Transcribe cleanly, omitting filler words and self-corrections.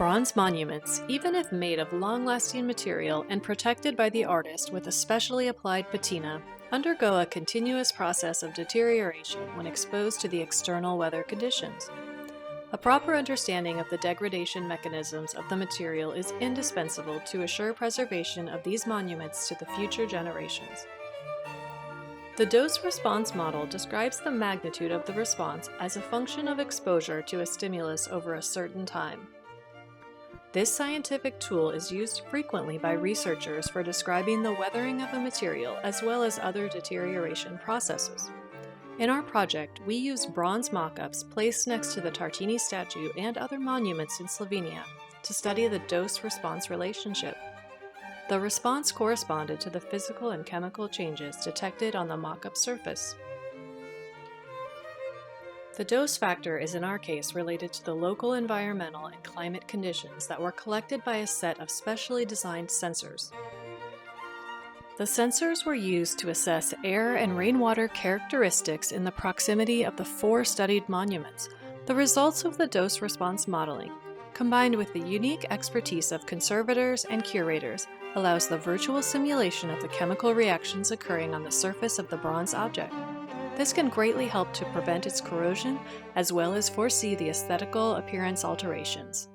Bronze monuments, even if made of long-lasting material and protected by the artist with a specially applied patina, undergo a continuous process of deterioration when exposed to the external weather conditions. A proper understanding of the degradation mechanisms of the material is indispensable to assure preservation of these monuments to the future generations. The dose-response model describes the magnitude of the response as a function of exposure to a stimulus over a certain time. This scientific tool is used frequently by researchers for describing the weathering of a material as well as other deterioration processes. In our project, we use bronze mock-ups placed next to the Tartini statue and other monuments in Slovenia to study the dose-response relationship. The response corresponded to the physical and chemical changes detected on the mock-up surface. The dose factor is in our case related to the local environmental and climate conditions that were collected by a set of specially designed sensors. The sensors were used to assess air and rainwater characteristics in the proximity of the 4 studied monuments, the results of the dose-response modeling, combined with the unique expertise of conservators and curators, allows the virtual simulation of the chemical reactions occurring on the surface of the bronze object. This can greatly help to prevent its corrosion, as well as foresee the aesthetical appearance alterations.